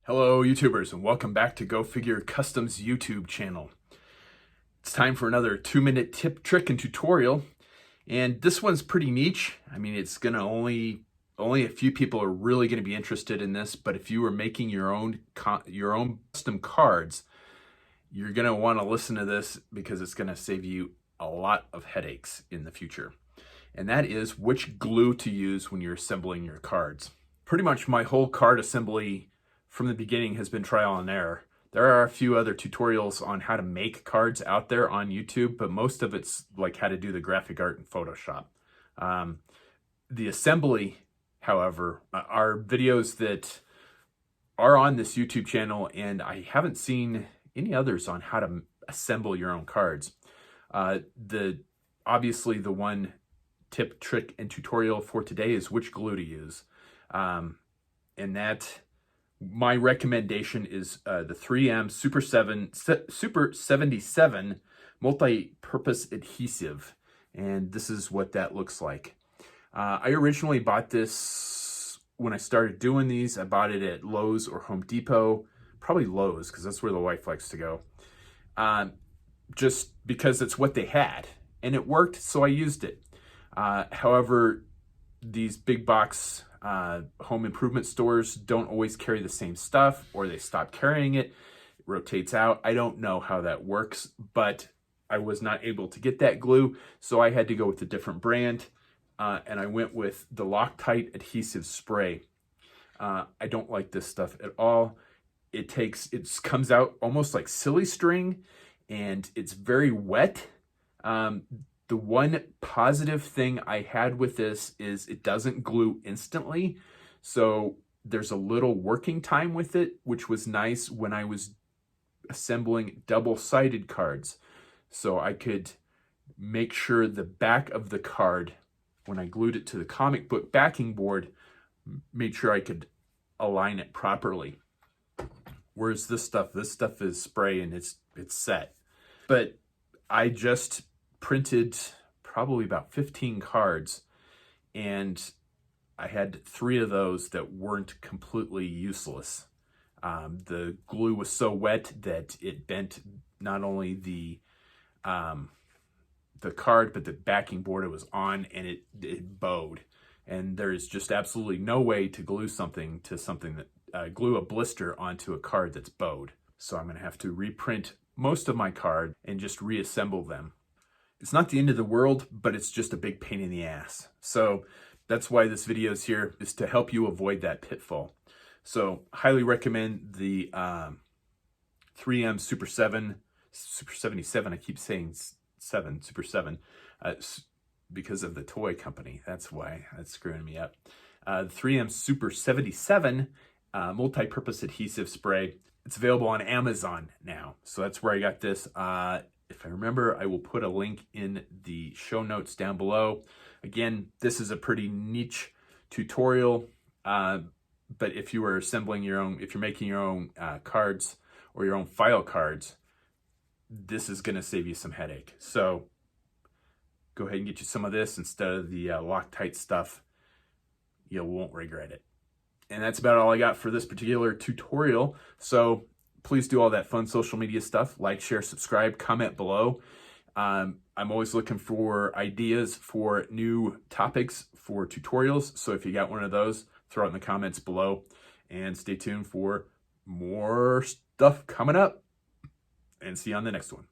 Hello YouTubers, and welcome back to Go Figure Customs YouTube channel. It's time for another 2-minute tip, trick, and tutorial. And this one's pretty niche. I mean, it's gonna only a few people are really gonna be interested in this, but if you are making your own custom cards, you're gonna wanna listen to this because it's gonna save you a lot of headaches in the future. And that is which glue to use when you're assembling your cards. Pretty much my whole card assembly from the beginning has been trial and error. There are a few other tutorials on how to make cards out there on YouTube, but most of it's like how to do the graphic art in Photoshop. The assembly, however, are videos that are on this YouTube channel, and I haven't seen any others on how to assemble your own cards. Obviously the one tip, trick, and tutorial for today is which glue to use. And that my recommendation is the 3M Super 77 multi-purpose adhesive, and this is what that looks like. I originally bought this when I started doing these. I bought it at Lowe's or Home Depot, probably Lowe's because that's where the wife likes to go, just because it's what they had and it worked, so I used it. However, these big box home improvement stores don't always carry the same stuff, or they stop carrying it. It rotates out. I don't know how that works, but I was not able to get that glue, so I had to go with a different brand, and I went with the Loctite adhesive spray. I don't like this stuff at all. It comes out almost like silly string, and it's very wet. The one positive thing I had with this is it doesn't glue instantly. So there's a little working time with it, which was nice when I was assembling double-sided cards. So I could make sure the back of the card, when I glued it to the comic book backing board, made sure I could align it properly. Whereas this stuff is spray and it's set. But I just printed probably about 15 cards, and I had 3 of those that weren't completely useless. The glue was so wet that it bent not only the card, but the backing board it was on, and it bowed. And there is just absolutely no way to glue something to something that glue a blister onto a card that's bowed. So I'm going to have to reprint most of my card and just reassemble them. It's not the end of the world, but it's just a big pain in the ass. So that's why this video is here, is to help you avoid that pitfall. So highly recommend the 3M Super 77. I keep saying 7, Super 7, because of the toy company. That's why that's screwing me up. The 3M Super 77 multi-purpose adhesive spray. It's available on Amazon now. So that's where I got this. If I remember, I will put a link in the show notes down below. Again, this is a pretty niche tutorial, but if you are assembling your own, if you're making your own cards or your own file cards, this is going to save you some headache. So go ahead and get you some of this instead of the Loctite stuff. You won't regret it. And that's about all I got for this particular tutorial. So please do all that fun social media stuff. Like, share, subscribe, comment below. I'm always looking for ideas for new topics for tutorials. So if you got one of those, throw it in the comments below. And stay tuned for more stuff coming up. And see you on the next one.